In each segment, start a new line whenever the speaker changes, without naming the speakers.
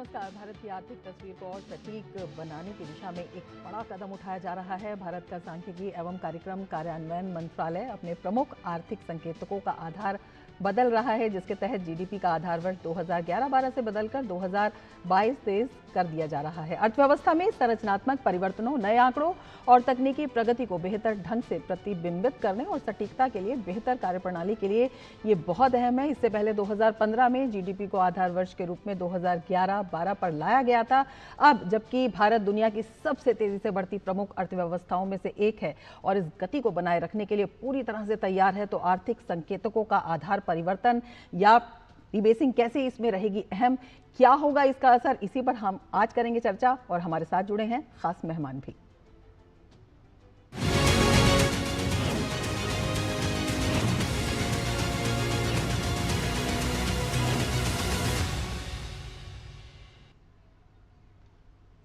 नमस्कार। भारत की आर्थिक तस्वीर को और सटीक बनाने की दिशा में एक बड़ा कदम उठाया जा रहा है। भारत का सांख्यिकी एवं कार्यक्रम कार्यान्वयन मंत्रालय अपने प्रमुख आर्थिक संकेतकों का आधार बदल रहा है, जिसके तहत जीडीपी का आधार वर्ष 2011-12 से बदलकर 2022-23 कर दिया जा रहा है। अर्थव्यवस्था में संरचनात्मक परिवर्तनों, नए आंकड़ों और तकनीकी प्रगति को बेहतर ढंग से प्रतिबिंबित करने और सटीकता के लिए बेहतर कार्यप्रणाली के लिए ये बहुत अहम है। इससे पहले 2015 में जीडीपी को आधार वर्ष के रूप में 2011-12 पर लाया गया था। अब जबकि भारत दुनिया की सबसे तेजी से बढ़ती प्रमुख अर्थव्यवस्थाओं में से एक है और इस गति को बनाए रखने के लिए पूरी तरह से तैयार है, तो आर्थिक संकेतकों का आधार परिवर्तन या रीबेसिंग कैसे इसमें रहेगी अहम, क्या होगा इसका असर, इसी पर हम आज करेंगे चर्चा। और हमारे साथ जुड़े हैं खास मेहमान भी।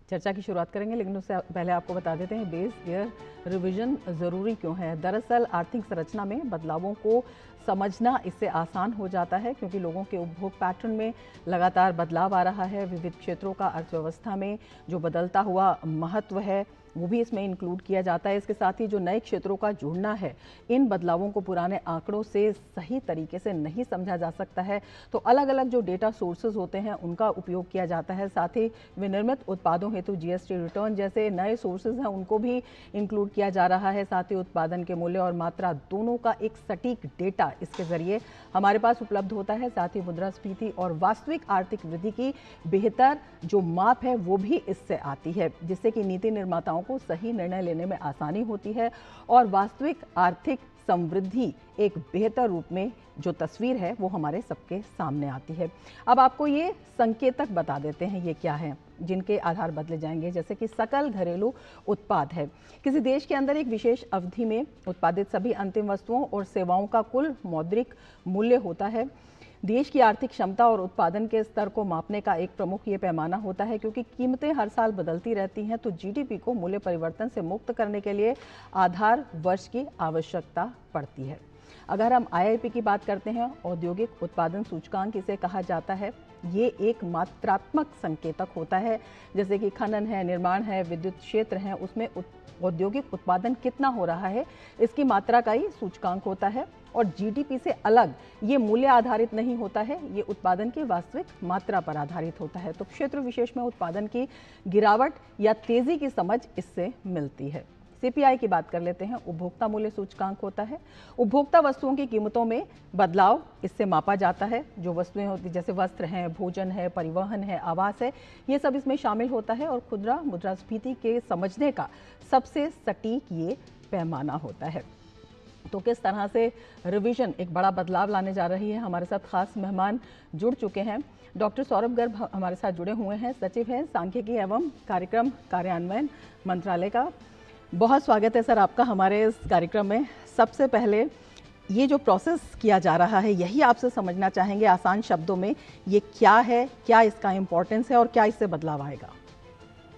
चर्चा की शुरुआत करेंगे, लेकिन उससे पहले आपको बता देते हैं बेस ईयर रिवीजन ज़रूरी क्यों है। दरअसल आर्थिक संरचना में बदलावों को समझना इससे आसान हो जाता है, क्योंकि लोगों के उपभोग पैटर्न में लगातार बदलाव आ रहा है। विविध क्षेत्रों का अर्थव्यवस्था में जो बदलता हुआ महत्व है वो भी इसमें इंक्लूड किया जाता है। इसके साथ ही जो नए क्षेत्रों का जुड़ना है, इन बदलावों को पुराने आंकड़ों से सही तरीके से नहीं समझा जा सकता है, तो अलग अलग जो डेटा सोर्सेज होते हैं उनका उपयोग किया जाता है। साथ ही विनिर्मित उत्पादों हेतु जीएसटी रिटर्न जैसे नए सोर्सेज हैं उनको भी इंक्लूड किया जा रहा है। साथ ही उत्पादन के मूल्य और मात्रा दोनों का एक सटीक डेटा इसके जरिए हमारे पास उपलब्ध होता है। साथ ही मुद्रास्फीति और वास्तविक आर्थिक वृद्धि की बेहतर जो माप है वो भी इससे आती है, जिससे कि नीति निर्माताओं को सही निर्णय लेने में आसानी होती है और वास्तविक आर्थिक समृद्धि एक बेहतर रूप में जो तस्वीर है वो हमारे सबके सामने आती है। अब आपको ये संकेतक बता देते हैं ये क्या है जिनके आधार बदले जाएंगे। जैसे कि सकल घरेलू उत्पाद है, किसी देश के अंदर एक विशेष अवधि में उत्पादित सभी अंतिम वस्तुओं और सेवाओं का कुल मौद्रिक मूल्य होता है। देश की आर्थिक क्षमता और उत्पादन के स्तर को मापने का एक प्रमुख ये पैमाना होता है, क्योंकि कीमतें हर साल बदलती रहती हैं, तो जीडीपी को मूल्य परिवर्तन से मुक्त करने के लिए आधार वर्ष की आवश्यकता पड़ती है। अगर हम आईआईपी की बात करते हैं, औद्योगिक उत्पादन सूचकांक इसे कहा जाता है। ये एक मात्रात्मक संकेतक होता है, जैसे कि खनन है, निर्माण है, विद्युत क्षेत्र है, उसमें औद्योगिक उत्पादन कितना हो रहा है इसकी मात्रा का ही सूचकांक होता है। और जीडीपी से अलग ये मूल्य आधारित नहीं होता है, ये उत्पादन की वास्तविक मात्रा पर आधारित होता है। तो क्षेत्र विशेष में उत्पादन की गिरावट या तेजी की समझ इससे मिलती है। सीपीआई की बात कर लेते हैं, उपभोक्ता मूल्य सूचकांक होता है। उपभोक्ता वस्तुओं की कीमतों में बदलाव इससे मापा जाता है। जो वस्तुएं होती जैसे वस्त्र हैं, भोजन है, परिवहन है, आवास है, ये सब इसमें शामिल होता है। और खुदरा मुद्रास्फीति के समझने का सबसे सटीक ये पैमाना होता है। तो किस तरह से रिवीजन एक बड़ा बदलाव लाने जा रही है, हमारे साथ खास मेहमान जुड़ चुके हैं। डॉक्टर सौरभ गर्ग हमारे साथ जुड़े हुए हैं, सचिव हैं सांख्यिकी एवं कार्यक्रम कार्यान्वयन मंत्रालय का। बहुत स्वागत है सर आपका हमारे इस कार्यक्रम में। सबसे पहले ये जो प्रोसेस किया जा रहा है यही आपसे समझना चाहेंगे आसान शब्दों में, ये क्या है, क्या इसका इम्पोर्टेंस है और क्या इससे बदलाव आएगा।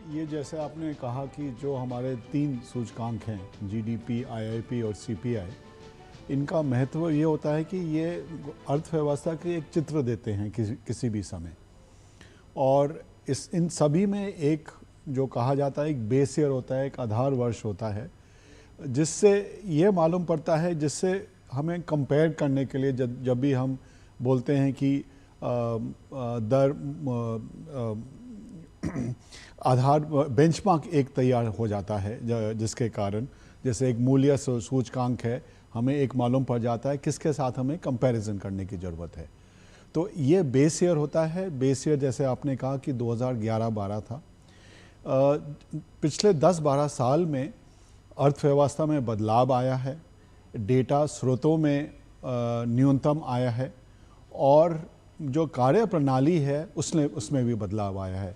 ये जैसे आपने कहा कि जो हमारे 3 सूचकांक हैं, जीडीपी, आईआईपी और सीपीआई, इनका महत्व ये होता है कि ये अर्थव्यवस्था के एक चित्र देते हैं किसी भी समय। और इन सभी में एक जो कहा जाता है एक बेस ईयर होता है, एक आधार वर्ष होता है, जिससे ये मालूम पड़ता है, जिससे हमें कंपेयर करने के लिए जब भी हम बोलते हैं कि दर आधार बेंचमार्क एक तैयार हो जाता है, जिसके कारण जैसे एक मूल्य सूचकांक है, हमें एक मालूम पड़ जाता है किसके साथ हमें कंपैरिजन करने की ज़रूरत है। तो ये बेस ईयर होता है। बेस ईयर जैसे आपने कहा कि 2011-12 था। पिछले 10-12 साल में अर्थव्यवस्था में बदलाव आया है, डेटा स्रोतों में न्यूनतम आया है और जो कार्य प्रणाली है उसमें भी बदलाव आया है।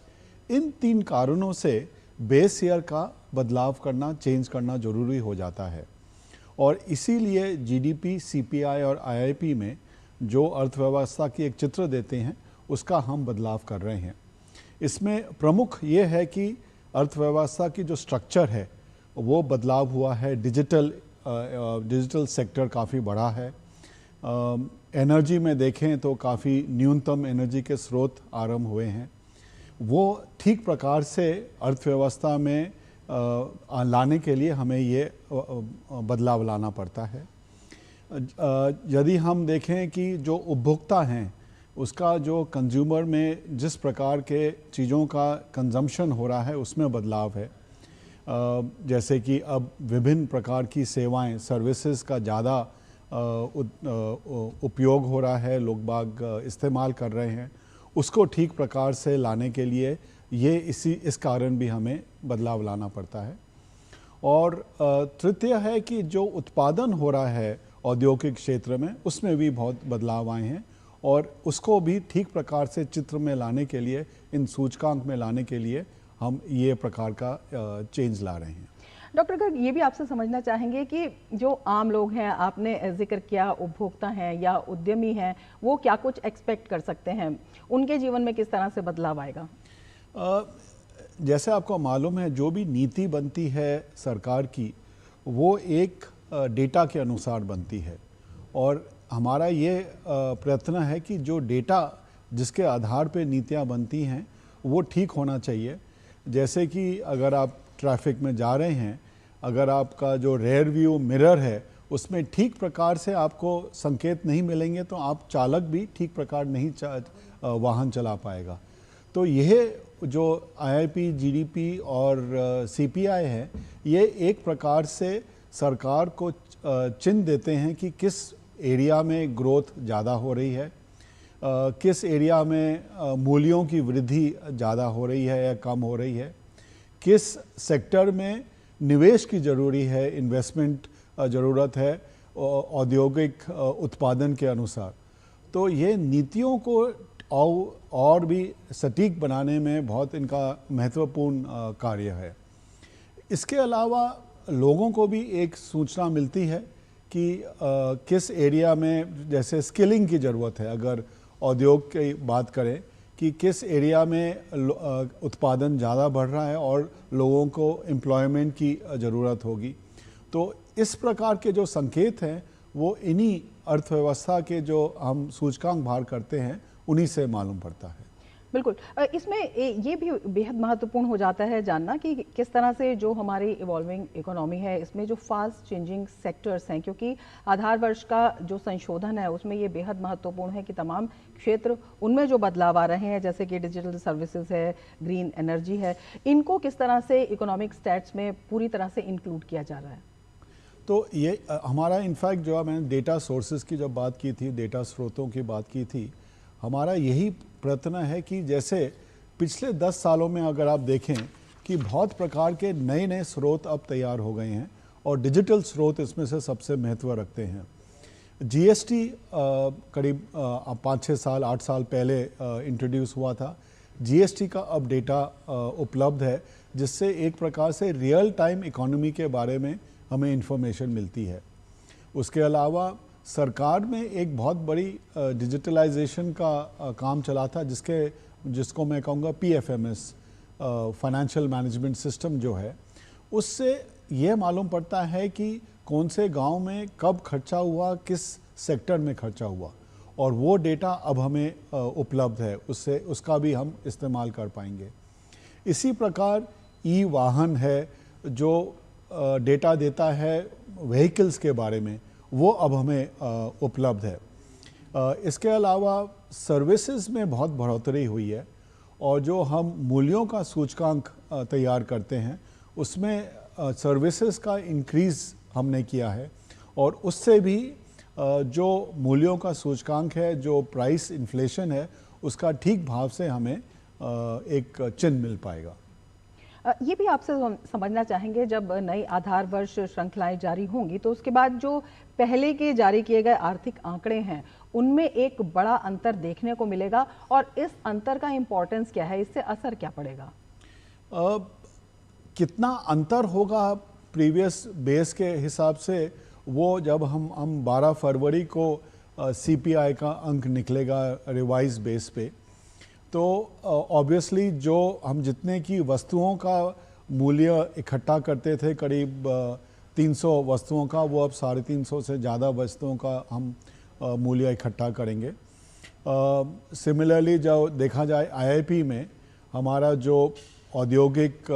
इन 3 कारणों से बेस ईयर का बदलाव करना, चेंज करना ज़रूरी हो जाता है। और इसीलिए जीडीपी, सीपीआई और आईआईपी में जो अर्थव्यवस्था की एक चित्र देते हैं उसका हम बदलाव कर रहे हैं। इसमें प्रमुख ये है कि अर्थव्यवस्था की जो स्ट्रक्चर है वो बदलाव हुआ है। डिजिटल सेक्टर काफ़ी बढ़ा है। एनर्जी में देखें तो काफ़ी न्यूनतम एनर्जी के स्रोत आरंभ हुए हैं। वो ठीक प्रकार से अर्थव्यवस्था में लाने के लिए हमें ये बदलाव लाना पड़ता है। यदि हम देखें कि जो उपभोक्ता हैं उसका जो कंज्यूमर में जिस प्रकार के चीज़ों का कंजम्पशन हो रहा है उसमें बदलाव है। जैसे कि अब विभिन्न प्रकार की सेवाएं, सर्विसेज का ज़्यादा उपयोग हो रहा है, लोग बाग इस्तेमाल कर रहे हैं, उसको ठीक प्रकार से लाने के लिए इस कारण भी हमें बदलाव लाना पड़ता है। और तृतीय है कि जो उत्पादन हो रहा है औद्योगिक क्षेत्र में उसमें भी बहुत बदलाव आए हैं और उसको भी ठीक प्रकार से चित्र में लाने के लिए, इन सूचकांक में लाने के लिए हम ये प्रकार का चेंज ला रहे हैं।
डॉक्टर गर्ग, ये भी आपसे समझना चाहेंगे कि जो आम लोग हैं, आपने जिक्र किया उपभोक्ता हैं या उद्यमी हैं, वो क्या कुछ एक्सपेक्ट कर सकते हैं, उनके जीवन में किस तरह से बदलाव आएगा?
जैसे आपको मालूम है जो भी नीति बनती है सरकार की वो एक डेटा के अनुसार बनती है और हमारा ये प्रयत्न है कि जो डेटा जिसके आधार पे नीतियाँ बनती हैं वो ठीक होना चाहिए। जैसे कि अगर आप ट्रैफिक में जा रहे हैं, अगर आपका जो रेयर व्यू मिरर है उसमें ठीक प्रकार से आपको संकेत नहीं मिलेंगे तो आप चालक भी ठीक प्रकार नहीं वाहन चला पाएगा। तो यह जो आईआईपी, जीडीपी और सीपीआई है, ये एक प्रकार से सरकार को चिन्ह देते हैं कि किस एरिया में ग्रोथ ज़्यादा हो रही है, किस एरिया में मूल्यों की वृद्धि ज़्यादा हो रही है या कम हो रही है, किस सेक्टर में निवेश की ज़रूरी है, इन्वेस्टमेंट ज़रूरत है औद्योगिक उत्पादन के अनुसार। तो ये नीतियों को और भी सटीक बनाने में बहुत इनका महत्वपूर्ण कार्य है। इसके अलावा लोगों को भी एक सूचना मिलती है कि किस एरिया में जैसे स्किलिंग की ज़रूरत है। अगर उद्योग की बात करें कि किस एरिया में उत्पादन ज़्यादा बढ़ रहा है और लोगों को एम्प्लॉयमेंट की ज़रूरत होगी, तो इस प्रकार के जो संकेत हैं वो इन्हीं अर्थव्यवस्था के जो हम सूचकांक बाहर करते हैं उन्हीं से मालूम पड़ता है।
बिल्कुल, इसमें ये भी बेहद महत्वपूर्ण हो जाता है जानना कि किस तरह से जो हमारी इवॉल्विंग इकोनॉमी है इसमें जो फास्ट चेंजिंग सेक्टर्स हैं, क्योंकि आधार वर्ष का जो संशोधन है उसमें ये बेहद महत्वपूर्ण है कि तमाम क्षेत्र उनमें जो बदलाव आ रहे हैं जैसे कि डिजिटल सर्विसेज है, ग्रीन एनर्जी है, इनको किस तरह से इकोनॉमिक स्टैट्स में पूरी तरह से इंक्लूड किया जा रहा है।
तो ये हमारा इनफैक्ट जो मैंने डेटा सोर्सेज की जब बात की थी, डेटा स्रोतों की बात की थी, हमारा यही प्रयत्न है कि जैसे पिछले 10 सालों में अगर आप देखें कि बहुत प्रकार के नए नए स्रोत अब तैयार हो गए हैं और डिजिटल स्रोत इसमें से सबसे महत्व रखते हैं। जीएसटी करीब 5-6 साल 8 साल पहले इंट्रोड्यूस हुआ था। जीएसटी का अब डेटा उपलब्ध है जिससे एक प्रकार से रियल टाइम इकोनॉमी के बारे में हमें इंफॉर्मेशन मिलती है। उसके अलावा सरकार में एक बहुत बड़ी डिजिटलाइजेशन का काम चला था जिसको मैं कहूँगा पीएफएमएस, फाइनेंशियल मैनेजमेंट सिस्टम जो है, उससे ये मालूम पड़ता है कि कौन से गांव में कब खर्चा हुआ, किस सेक्टर में खर्चा हुआ, और वो डेटा अब हमें उपलब्ध है, उससे उसका भी हम इस्तेमाल कर पाएंगे। इसी प्रकार ई वाहन है जो डेटा देता है व्हीकल्स के बारे में, वो अब हमें उपलब्ध है। इसके अलावा सर्विसेज में बहुत बढ़ोतरी हुई है और जो हम मूल्यों का सूचकांक तैयार करते हैं उसमें सर्विसेज का इंक्रीज़ हमने किया है और उससे भी जो मूल्यों का सूचकांक है, जो प्राइस इन्फ्लेशन है, उसका ठीक भाव से हमें एक चिन्ह मिल पाएगा।
ये भी आपसे समझना चाहेंगे, जब नई आधार वर्ष श्रृंखलाएं जारी होंगी तो उसके बाद जो पहले के जारी किए गए आर्थिक आंकड़े हैं उनमें एक बड़ा अंतर देखने को मिलेगा, और इस अंतर का इम्पोर्टेंस क्या है, इससे असर क्या पड़ेगा?
कितना अंतर होगा प्रीवियस बेस के हिसाब से, वो जब हम 12 फरवरी को सीपीआई का अंक निकलेगा रिवाइज बेस पे, तो ऑब्वियसली जो हम जितने की वस्तुओं का मूल्य इकट्ठा करते थे, करीब 300 वस्तुओं का, वो अब 350 से ज़्यादा वस्तुओं का हम मूल्य इकट्ठा करेंगे। सिमिलरली जो देखा जाए आईआईपी में हमारा जो औद्योगिक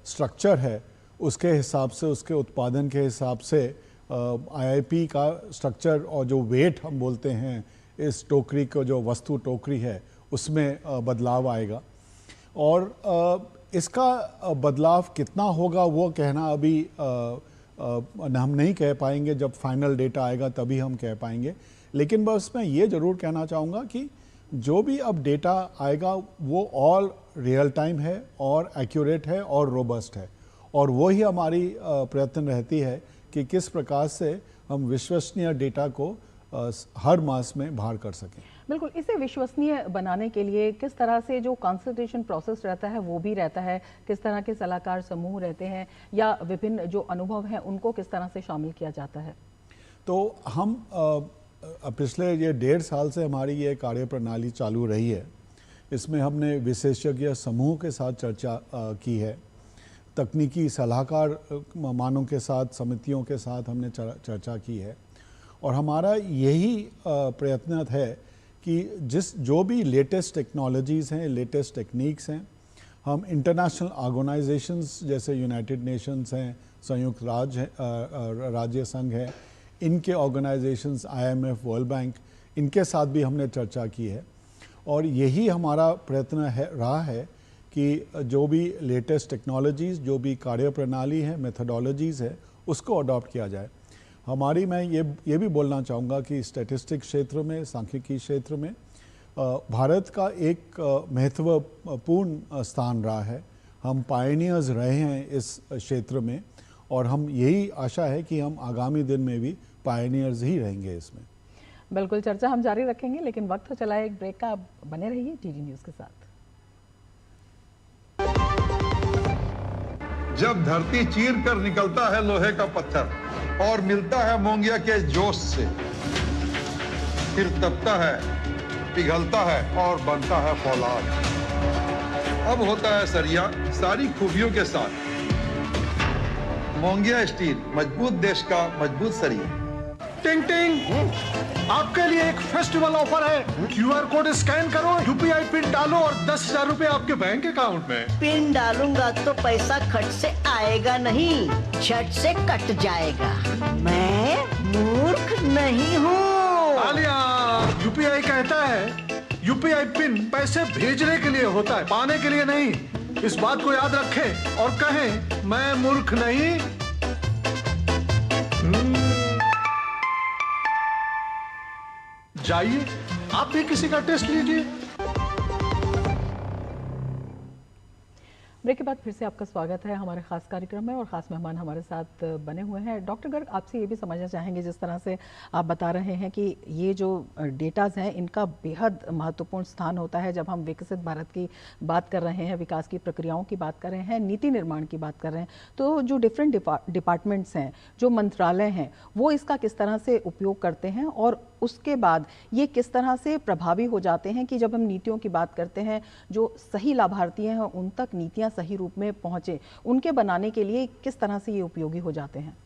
स्ट्रक्चर है उसके हिसाब से, उसके उत्पादन के हिसाब से आईआईपी का स्ट्रक्चर और जो वेट हम बोलते हैं इस टोकरी को, जो वस्तु टोकरी है, उसमें बदलाव आएगा। और इसका बदलाव कितना होगा वो कहना अभी हम नहीं कह पाएंगे, जब फाइनल डेटा आएगा तभी हम कह पाएंगे। लेकिन बस मैं ये ज़रूर कहना चाहूँगा कि जो भी अब डेटा आएगा वो ऑल रियल टाइम है और एक्यूरेट है और रोबस्ट है, और वो ही हमारी प्रयत्न रहती है कि किस प्रकार से हम विश्वसनीय डेटा को हर मास में बाहर कर सकें।
बिल्कुल, इसे विश्वसनीय बनाने के लिए किस तरह से जो कंसल्टेशन प्रोसेस रहता है वो भी रहता है, किस तरह के सलाहकार समूह रहते हैं या विभिन्न जो अनुभव हैं उनको किस तरह से शामिल किया जाता है?
तो हम पिछले ये 1.5 साल से हमारी ये कार्य प्रणाली चालू रही है। इसमें हमने विशेषज्ञ समूह के साथ चर्चा की है, तकनीकी सलाहकार मानों के साथ, समितियों के साथ हमने चर्चा की है, और हमारा यही प्रयत्न है कि जो भी लेटेस्ट टेक्नोलॉजीज़ हैं, लेटेस्ट टेक्निक्स हैं, हम इंटरनेशनल ऑर्गेनाइजेशंस जैसे यूनाइटेड नेशंस हैं, संयुक्त राज्य संघ है, इनके ऑर्गेनाइजेशंस, आईएमएफ, वर्ल्ड बैंक, इनके साथ भी हमने चर्चा की है। और यही हमारा प्रयत्न रहा है कि जो भी लेटेस्ट टेक्नोलॉजीज़, जो भी कार्यप्रणाली है, मेथडोलॉजीज़ है, उसको अडॉप्ट किया जाए। मैं ये भी बोलना चाहूँगा कि स्टैटिस्टिक्स क्षेत्र में, सांख्यिकी क्षेत्र में भारत का एक महत्वपूर्ण स्थान रहा है। हम पायनियर्स रहे हैं इस क्षेत्र में, और हम यही आशा है कि हम आगामी दिन में भी पायनियर्स ही रहेंगे इसमें।
बिल्कुल, चर्चा हम जारी रखेंगे, लेकिन वक्त हो चला है एक ब्रेक का। बने रहिए डीडी न्यूज़ के साथ।
जब धरती चीर कर निकलता है लोहे का पत्थर और मिलता है मोंगिया के जोश से, फिर तपता है, पिघलता है और बनता है फौलाद। अब होता है सरिया सारी खूबियों के साथ। मोंगिया स्टील, मजबूत देश का मजबूत सरिया।
टिंग टिंग, आपके लिए एक फेस्टिवल ऑफर है। क्यूआर कोड स्कैन करो, यूपीआई पिन डालो और 10,000 रुपए आपके बैंक अकाउंट में।
पिन डालूंगा तो पैसा खट से आएगा नहीं, झट से कट जाएगा। मैं मूर्ख नहीं हूँ।
आलिया, यूपीआई कहता है यूपीआई पिन पैसे भेजने के लिए होता है, पाने के लिए नहीं। इस बात को याद रखें और कहें, मैं मूर्ख नहीं। जाइए, आप भी किसी का टेस्ट लीजिए।
ब्रेक के बाद फिर से आपका स्वागत है हमारे खास कार्यक्रम में, और खास मेहमान हमारे साथ बने हुए हैं। डॉक्टर गर्ग, आपसे ये भी समझना चाहेंगे, जिस तरह से आप बता रहे हैं कि ये जो डेटाज हैं इनका बेहद महत्वपूर्ण स्थान होता है जब हम विकसित भारत की बात कर रहे हैं, विकास की प्रक्रियाओं की बात कर रहे हैं, नीति निर्माण की बात कर रहे हैं, तो जो डिफरेंट डिपार्टमेंट्स हैं, जो मंत्रालय हैं, वो इसका किस तरह से उपयोग करते हैं, और उसके बाद ये किस तरह से प्रभावी हो जाते हैं कि जब हम नीतियों की बात करते हैं, जो सही लाभार्थी हैं उन तक नीतियां सही रूप में पहुंचे, उनके बनाने के लिए किस तरह से ये उपयोगी हो जाते हैं?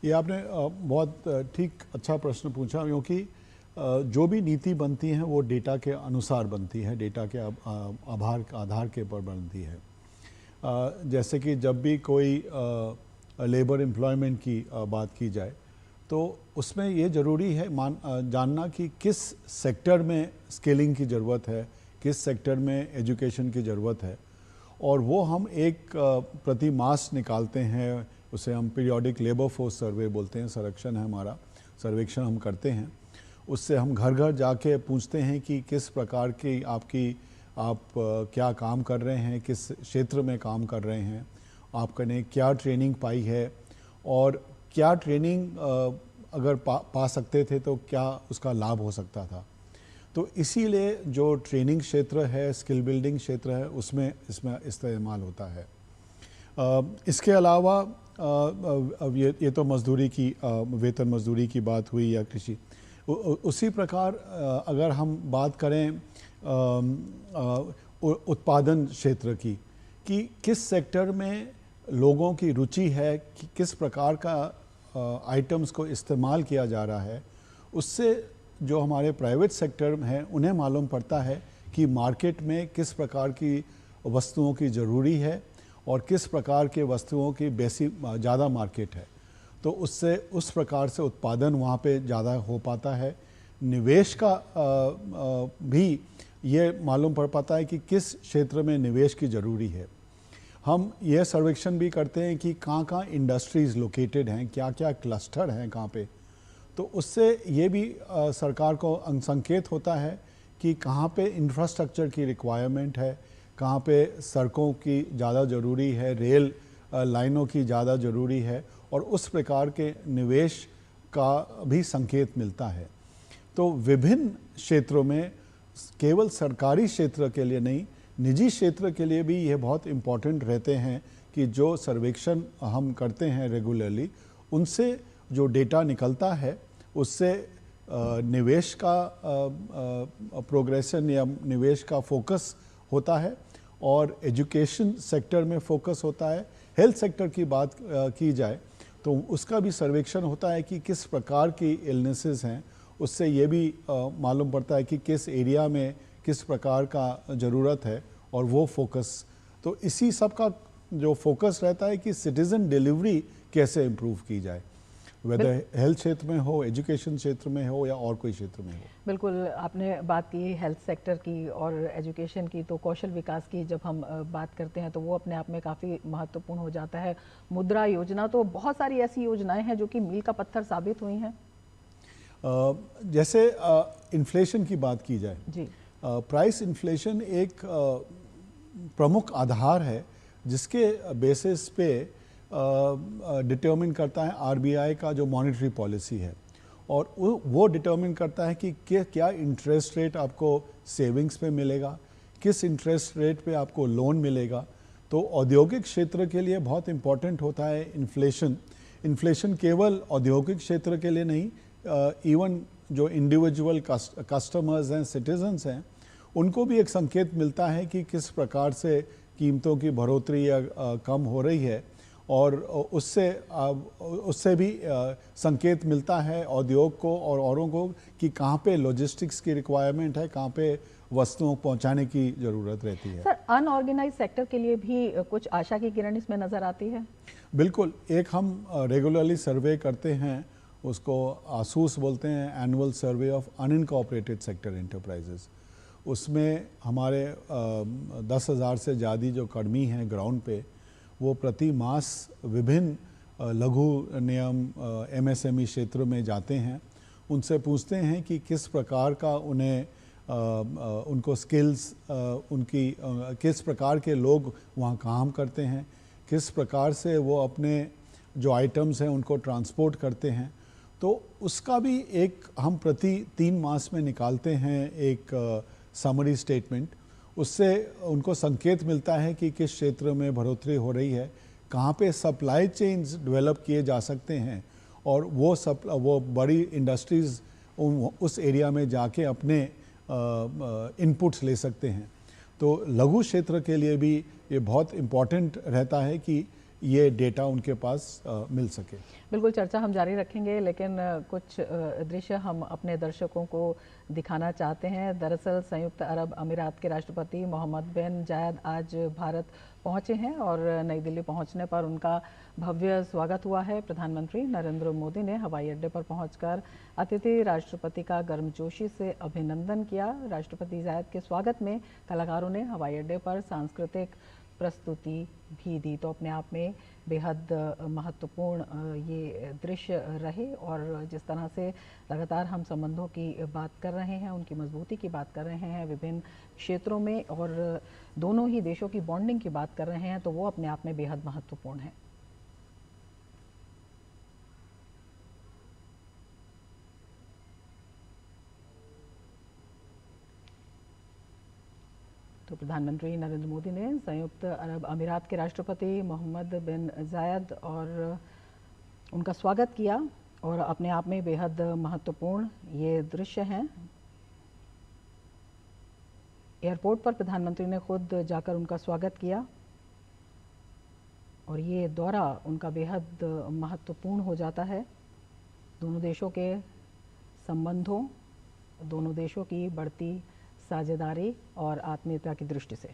ये आपने बहुत ठीक, अच्छा प्रश्न पूछा, क्योंकि जो भी नीति बनती हैं वो डेटा के अनुसार बनती है, डेटा के आधार के ऊपर बनती है। जैसे कि जब भी कोई लेबर एम्प्लॉयमेंट की बात की जाए तो उसमें ये ज़रूरी है जानना कि किस सेक्टर में स्केलिंग की ज़रूरत है, किस सेक्टर में एजुकेशन की ज़रूरत है, और वो हम एक प्रति मास निकालते हैं, उसे हम पीरियोडिक लेबर फोर्स सर्वे बोलते हैं, सर्वेक्षण है हमारा, सर्वेक्षण हम करते हैं। उससे हम घर घर जाके पूछते हैं कि किस प्रकार की आप क्या काम कर रहे हैं, किस क्षेत्र में काम कर रहे हैं, आपने क्या ट्रेनिंग पाई है, और क्या ट्रेनिंग अगर पा सकते थे तो क्या उसका लाभ हो सकता था। तो इसीलिए जो ट्रेनिंग क्षेत्र है, स्किल बिल्डिंग क्षेत्र है, उसमें इसमें इस्तेमाल होता है। इसके अलावा अब ये तो मजदूरी की, वेतन मजदूरी की बात हुई या कृषि। उसी प्रकार अगर हम बात करें उत्पादन क्षेत्र की, कि किस सेक्टर में लोगों की रुचि है, कि किस प्रकार का आइटम्स को इस्तेमाल किया जा रहा है, उससे जो हमारे प्राइवेट सेक्टर हैं उन्हें मालूम पड़ता है कि मार्केट में किस प्रकार की वस्तुओं की ज़रूरी है और किस प्रकार के वस्तुओं की ज़्यादा मार्केट है, तो उससे उस प्रकार से उत्पादन वहाँ पे ज़्यादा हो पाता है। निवेश का भी ये मालूम पड़ पाता है कि किस क्षेत्र में निवेश की ज़रूरी है। हम यह सर्वेक्षण भी करते हैं कि कहाँ इंडस्ट्रीज़ लोकेटेड हैं, क्या क्या क्लस्टर हैं कहाँ पे, तो उससे ये भी सरकार को संकेत होता है कि कहाँ पे इंफ्रास्ट्रक्चर की रिक्वायरमेंट है, कहाँ पे सड़कों की ज़्यादा ज़रूरी है, रेल लाइनों की ज़्यादा ज़रूरी है, और उस प्रकार के निवेश का भी संकेत मिलता है। तो विभिन्न क्षेत्रों में, केवल सरकारी क्षेत्र के लिए नहीं, निजी क्षेत्र के लिए भी ये बहुत इम्पॉर्टेंट रहते हैं कि जो सर्वेक्षण हम करते हैं रेगुलरली, उनसे जो डेटा निकलता है उससे निवेश का प्रोग्रेशन या निवेश का फोकस होता है, और एजुकेशन सेक्टर में फोकस होता है। हेल्थ सेक्टर की बात की जाए तो उसका भी सर्वेक्षण होता है कि किस प्रकार की इलनेसेस हैं, उससे ये भी मालूम पड़ता है कि किस एरिया में किस प्रकार का ज़रूरत है, और वो फोकस, तो इसी सब का जो फोकस रहता है कि सिटीज़न डिलीवरी कैसे इम्प्रूव की जाए, वेदर हेल्थ क्षेत्र में हो, एजुकेशन क्षेत्र में हो या और कोई क्षेत्र में हो।
बिल्कुल, आपने बात की हेल्थ सेक्टर की और एजुकेशन की, तो कौशल विकास की जब हम बात करते हैं तो वो अपने आप में काफ़ी महत्वपूर्ण हो जाता है। मुद्रा योजना, तो बहुत सारी ऐसी योजनाएं हैं जो कि मील का पत्थर साबित हुई हैं।
जैसे इन्फ्लेशन की बात की जाए
जी,
प्राइस इन्फ्लेशन एक प्रमुख आधार है जिसके बेसिस पे डिटर्मिन करता है आरबीआई का जो मॉनेटरी पॉलिसी है, और वो डिटर्मिन करता है कि क्या इंटरेस्ट रेट आपको सेविंग्स पे मिलेगा, किस इंटरेस्ट रेट पे आपको लोन मिलेगा। तो औद्योगिक क्षेत्र के लिए बहुत इम्पॉर्टेंट होता है इन्फ्लेशन केवल औद्योगिक क्षेत्र के लिए नहीं, इवन जो इंडिविजुअल कस्टमर्स हैं, सिटीजन्स हैं, उनको भी एक संकेत मिलता है कि किस प्रकार से कीमतों की बढ़ोतरी या कम हो रही है, और उससे भी संकेत मिलता है उद्योग को और औरों को कि कहाँ पे लॉजिस्टिक्स की रिक्वायरमेंट है, कहाँ पे वस्तुओं पहुँचाने की ज़रूरत रहती है।
सर, अनऑर्गेनाइज सेक्टर के लिए भी कुछ आशा की किरण इसमें नज़र आती है?
बिल्कुल, एक हम रेगुलरली सर्वे करते हैं, उसको आसूस बोलते हैं, annual survey of unincorporated sector enterprises. उसमें हमारे 10,000 से ज़्यादा जो कर्मी हैं ग्राउंड पे, वो प्रति मास विभिन्न लघु नियम एमएसएमई क्षेत्र में जाते हैं, उनसे पूछते हैं कि किस प्रकार का उनको स्किल्स, उनकी किस प्रकार के लोग वहाँ काम करते हैं, किस प्रकार से वो अपने जो आइटम्स हैं उनको ट्रांसपोर्ट करते हैं। तो उसका भी एक हम प्रति 3 मास में निकालते हैं एक समरी स्टेटमेंट। उससे उनको संकेत मिलता है कि किस क्षेत्र में बढ़ोतरी हो रही है, कहाँ पे सप्लाई चेन्स डेवलप किए जा सकते हैं, और वो बड़ी इंडस्ट्रीज़ उस एरिया में जाके अपने इनपुट्स ले सकते हैं। तो लघु क्षेत्र के लिए भी ये बहुत इम्पॉर्टेंट रहता है कि ये डेटा उनके पास मिल सके।
बिल्कुल, चर्चा हम जारी रखेंगे, लेकिन कुछ दृश्य हम अपने दर्शकों को दिखाना चाहते हैं। दरअसल संयुक्त अरब अमीरात के राष्ट्रपति मोहम्मद बिन जायद आज भारत पहुंचे हैं, और नई दिल्ली पहुंचने पर उनका भव्य स्वागत हुआ है। प्रधानमंत्री नरेंद्र मोदी ने हवाई अड्डे पर पहुंचकर अतिथि राष्ट्रपति का गर्मजोशी से अभिनंदन किया। राष्ट्रपति जायद के स्वागत में कलाकारों ने हवाई अड्डे पर सांस्कृतिक प्रस्तुति भी दी। तो अपने आप में बेहद महत्वपूर्ण ये दृश्य रहे, और जिस तरह से लगातार हम संबंधों की बात कर रहे हैं, उनकी मजबूती की बात कर रहे हैं विभिन्न क्षेत्रों में, और दोनों ही देशों की बॉन्डिंग की बात कर रहे हैं, तो वो अपने आप में बेहद महत्वपूर्ण है। तो प्रधानमंत्री नरेंद्र मोदी ने संयुक्त अरब अमीरात के राष्ट्रपति मोहम्मद बिन जायद और उनका स्वागत किया, और अपने आप में बेहद महत्वपूर्ण ये दृश्य हैं। एयरपोर्ट पर प्रधानमंत्री ने खुद जाकर उनका स्वागत किया, और ये दौरा उनका बेहद महत्वपूर्ण हो जाता है दोनों देशों के संबंधों, दोनों देशों की बढ़ती साझेदारी और आत्मीयता की दृष्टि से।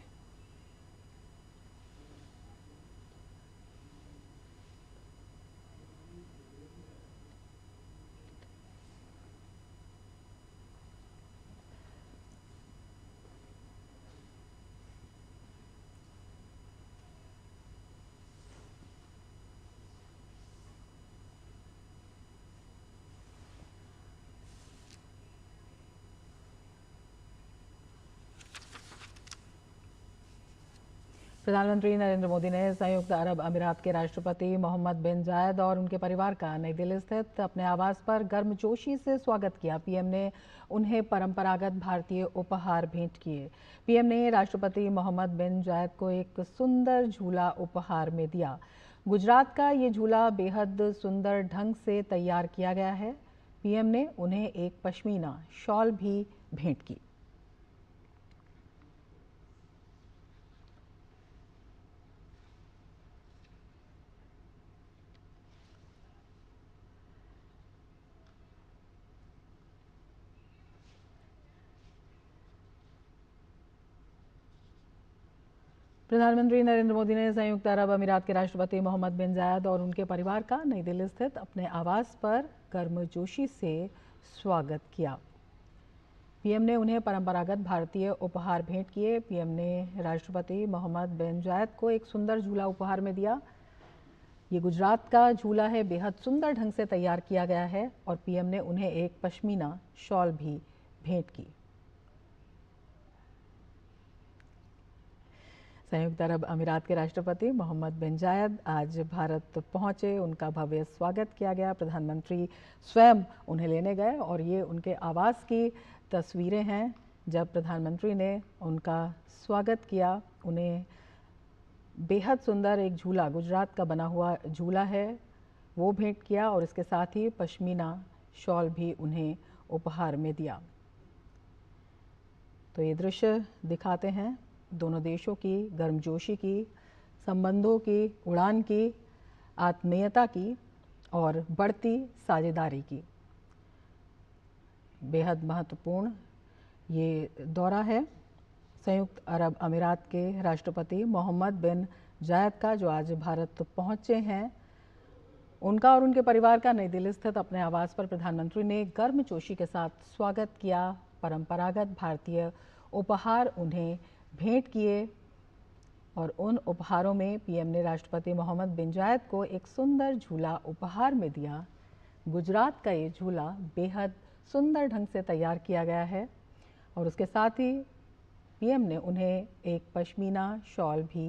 प्रधानमंत्री नरेंद्र मोदी ने संयुक्त अरब अमीरात के राष्ट्रपति मोहम्मद बिन जायद और उनके परिवार का नई दिल्ली स्थित अपने आवास पर गर्मजोशी से स्वागत किया। पीएम ने उन्हें परंपरागत भारतीय उपहार भेंट किए। पीएम ने राष्ट्रपति मोहम्मद बिन जायद को एक सुंदर झूला उपहार में दिया। गुजरात का ये झूला बेहद सुंदर ढंग से तैयार किया गया है। पीएम ने उन्हें एक पश्मीना शॉल भी भेंट की। प्रधानमंत्री नरेंद्र मोदी ने संयुक्त अरब अमीरात के राष्ट्रपति मोहम्मद बिन जायद और उनके परिवार का नई दिल्ली स्थित अपने आवास पर गर्मजोशी से स्वागत किया। पीएम ने उन्हें परंपरागत भारतीय उपहार भेंट किए। पीएम ने राष्ट्रपति मोहम्मद बिन जायद को एक सुंदर झूला उपहार में दिया। ये गुजरात का झूला है, बेहद सुंदर ढंग से तैयार किया गया है और पीएम ने उन्हें एक पश्मीना शॉल भी भेंट की। संयुक्त अरब अमीरात के राष्ट्रपति मोहम्मद बिन जायद आज भारत पहुंचे। उनका भव्य स्वागत किया गया। प्रधानमंत्री स्वयं उन्हें लेने गए और ये उनके आवास की तस्वीरें हैं जब प्रधानमंत्री ने उनका स्वागत किया। उन्हें बेहद सुंदर एक झूला, गुजरात का बना हुआ झूला है, वो भेंट किया और इसके साथ ही पश्मीना शॉल भी उन्हें उपहार में दिया। तो ये दृश्य दिखाते हैं दोनों देशों की गर्मजोशी की, संबंधों की उड़ान की, आत्मीयता की और बढ़ती साझेदारी की। बेहद महत्वपूर्ण ये दौरा है संयुक्त अरब अमीरात के राष्ट्रपति मोहम्मद बिन जायद का, जो आज भारत पहुंचे हैं। उनका और उनके परिवार का नई दिल्ली स्थित अपने आवास पर प्रधानमंत्री ने गर्मजोशी के साथ स्वागत किया। परंपरागत भारतीय उपहार उन्हें भेंट किए और उन उपहारों में पीएम ने राष्ट्रपति मोहम्मद बिन जायद को एक सुंदर झूला उपहार में दिया। गुजरात का ये झूला बेहद सुंदर ढंग से तैयार किया गया है और उसके साथ ही पीएम ने उन्हें एक पश्मीना शॉल भी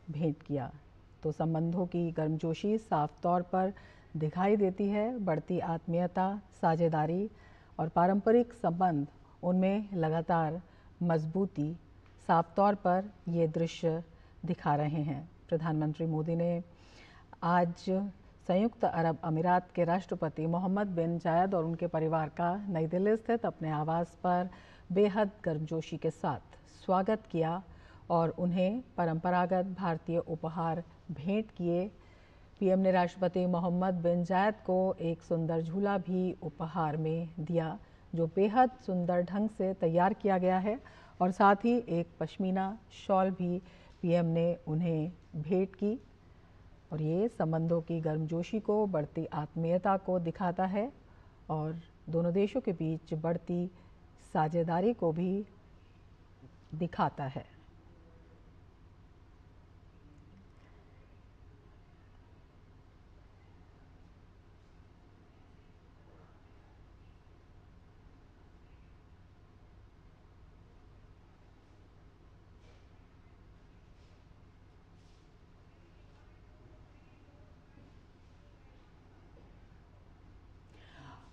भेंट किया। तो संबंधों की गर्मजोशी साफ तौर पर दिखाई देती है। बढ़ती आत्मीयता, साझेदारी और पारंपरिक संबंध, उनमें लगातार मजबूती साफ तौर पर ये दृश्य दिखा रहे हैं। प्रधानमंत्री मोदी ने आज संयुक्त अरब अमीरात के राष्ट्रपति मोहम्मद बिन जायद और उनके परिवार का नई दिल्ली स्थित अपने आवास पर बेहद गर्मजोशी के साथ स्वागत किया और उन्हें परंपरागत भारतीय उपहार भेंट किए। पीएम ने राष्ट्रपति मोहम्मद बिन जायद को एक सुंदर झूला भी उपहार में दिया, जो बेहद सुंदर ढंग से तैयार किया गया है और साथ ही एक पश्मीना शॉल भी पीएम ने उन्हें भेंट की। और ये संबंधों की गर्मजोशी को, बढ़ती आत्मीयता को दिखाता है और दोनों देशों के बीच बढ़ती साझेदारी को भी दिखाता है।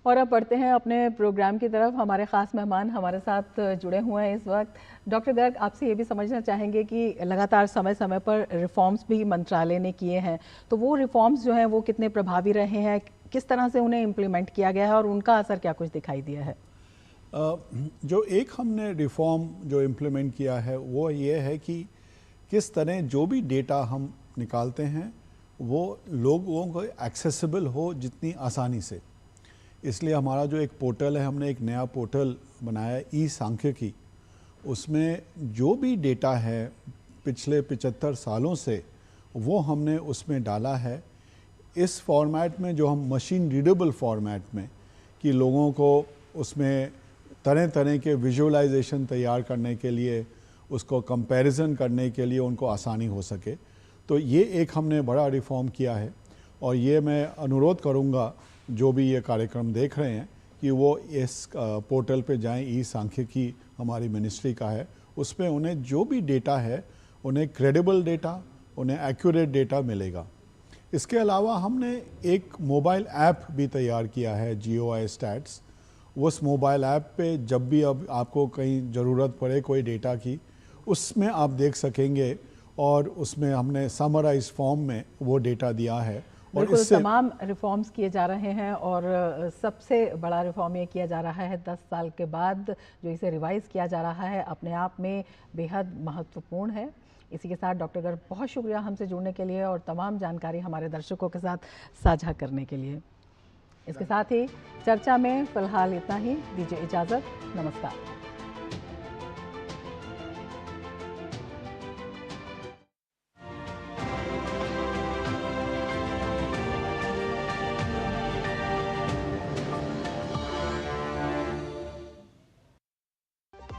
और अब बढ़ते हैं अपने प्रोग्राम की तरफ। हमारे ख़ास मेहमान हमारे साथ जुड़े हुए हैं इस वक्त। डॉक्टर गर्ग, आपसे ये भी समझना चाहेंगे कि लगातार समय समय पर रिफॉर्म्स भी मंत्रालय ने किए हैं, तो वो रिफॉर्म्स जो हैं वो कितने प्रभावी रहे हैं, किस तरह से उन्हें इम्प्लीमेंट किया गया है और उनका असर क्या कुछ दिखाई दिया है?
जो एक हमने रिफॉर्म जो इम्प्लीमेंट किया है वो ये है कि किस तरह जो भी डेटा हम निकालते हैं वो लोगों को एक्सेसिबल हो जितनी आसानी से। इसलिए हमारा जो एक पोर्टल है, हमने एक नया पोर्टल बनाया ई सांख्यिकी। उसमें जो भी डेटा है पिछले 75 सालों से वो हमने उसमें डाला है इस फॉर्मेट में, जो हम मशीन रीडेबल फॉर्मेट में, कि लोगों को उसमें तरह तरह के विजुअलाइजेशन तैयार करने के लिए, उसको कंपैरिजन करने के लिए उनको आसानी हो सके। तो ये एक हमने बड़ा रिफॉर्म किया है और ये मैं अनुरोध करूँगा जो भी ये कार्यक्रम देख रहे हैं कि वो इस पोर्टल पे जाएं। ई सांख्यिकी हमारी मिनिस्ट्री का है, उस पर उन्हें जो भी डेटा है उन्हें क्रेडिबल डेटा, उन्हें एक्यूरेट डेटा मिलेगा। इसके अलावा हमने एक मोबाइल ऐप भी तैयार किया है, GOI स्टैट्स। उस मोबाइल ऐप पे जब भी अब आपको कहीं ज़रूरत पड़े कोई डेटा की, उसमें आप देख सकेंगे और उसमें हमने समराइज फॉर्म में वो डेटा दिया है। और
बिल्कुल,
इससे
तमाम रिफॉर्म्स किए जा रहे हैं और सबसे बड़ा रिफॉर्म ये किया जा रहा है 10 साल के बाद जो इसे रिवाइज़ किया जा रहा है, अपने आप में बेहद महत्वपूर्ण है। इसी के साथ डॉक्टर गर्ग, बहुत शुक्रिया हमसे जुड़ने के लिए और तमाम जानकारी हमारे दर्शकों के साथ साझा करने के लिए। इसके साथ ही चर्चा में फ़िलहाल इतना ही, दीजिए इजाज़त, नमस्कार।